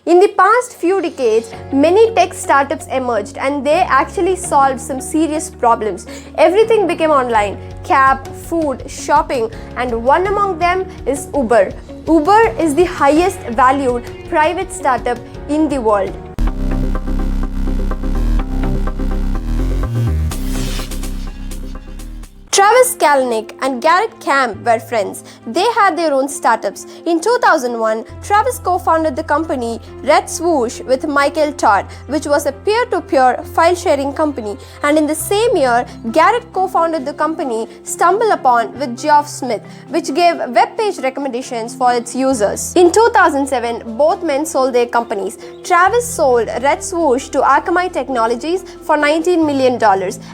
In the past few decades, many tech startups emerged and they actually solved some serious problems. Everything became online: cab, food, shopping, and one among them is Uber. Uber is the highest valued private startup in the world. Travis Kalanick and Garrett Camp were friends. They had their own startups. In 2001, Travis co-founded the company Red Swoosh with Michael Todd, which was a peer-to-peer file-sharing company. And in the same year, Garrett co-founded the company StumbleUpon with Geoff Smith, which gave web page recommendations for its users. In 2007, both men sold their companies. Travis sold Red Swoosh to Akamai Technologies for $19 million,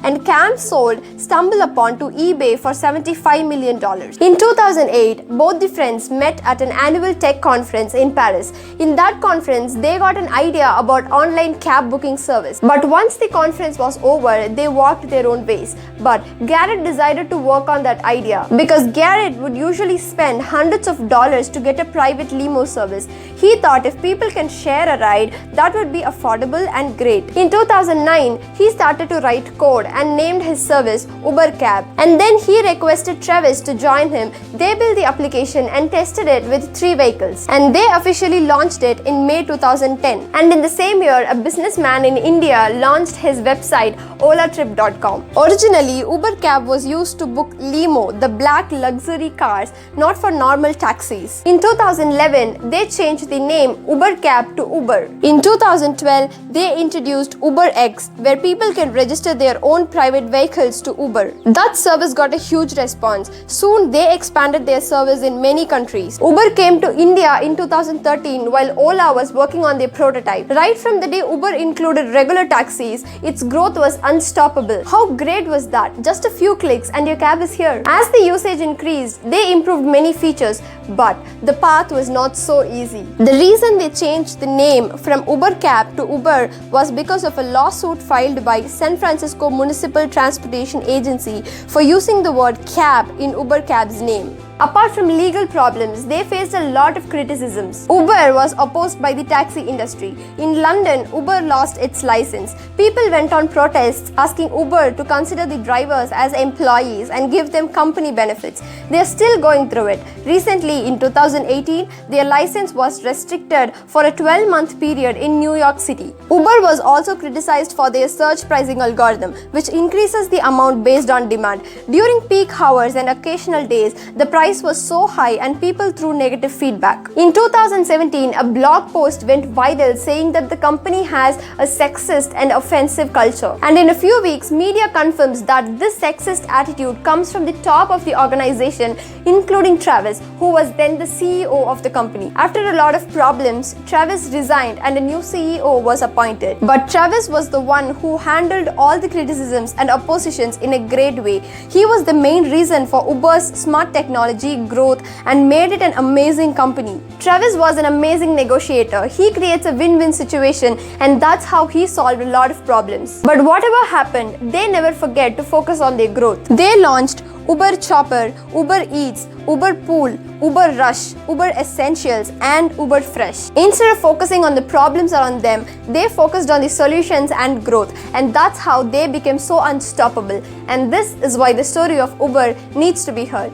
and Camp sold StumbleUpon to eBay for $75 million. In 2008, both the friends met at an annual tech conference in Paris. In that conference, they got an idea about online cab booking service. But once the conference was over, they walked their own ways. But Garrett decided to work on that idea because Garrett would usually spend hundreds of dollars to get a private limo service. He thought if people can share a ride, that would be affordable and great. In 2009, he started to write code and named his service Uber Cab. And then he requested Travis to join him. They built the application and tested it with 3 vehicles. And they officially launched it in May 2010. And in the same year, a businessman in India launched his website olatrip.com. Originally, Uber Cab was used to book limo, the black luxury cars, not for normal taxis. In 2011, they changed the name Uber Cab to Uber. In 2012, they introduced UberX, where people can register their own private vehicles to Uber. That service got a huge response. Soon they expanded their service in many countries. Uber came to India in 2013 while Ola was working on their prototype. Right from the day Uber included regular taxis, its growth was unstoppable. How great was that? Just a few clicks and your cab is here. As the usage increased, they improved many features, but the path was not so easy. The reason they changed the name from Uber Cab to Uber was because of a lawsuit filed by San Francisco Municipal Transportation Agency for using the word cab in Uber Cab's name. Apart from legal problems, they faced a lot of criticisms. Uber was opposed by the taxi industry. In London, Uber lost its license. People went on protests asking Uber to consider the drivers as employees and give them company benefits. They are still going through it. Recently, in 2018, their license was restricted for a 12-month period in New York City. Uber was also criticized for their surge pricing algorithm, which increases the amount based on demand. During peak hours and occasional days, the price was so high and people threw negative feedback. In 2017, a blog post went viral saying that the company has a sexist and offensive culture. And in a few weeks, media confirms that this sexist attitude comes from the top of the organization, including Travis, who was then the CEO of the company. After a lot of problems, Travis resigned and a new CEO was appointed. But Travis was the one who handled all the criticisms and oppositions in a great way. He was the main reason for Uber's smart technology growth and made it an amazing company. Travis was an amazing negotiator. He creates a win-win situation, and that's how he solved a lot of problems. But whatever happened, they never forget to focus on their growth. They launched Uber Chopper, Uber Eats, Uber Pool, Uber Rush, Uber Essentials, and Uber Fresh. Instead of focusing on the problems around them, they focused on the solutions and growth, and that's how they became so unstoppable. And this is why the story of Uber needs to be heard.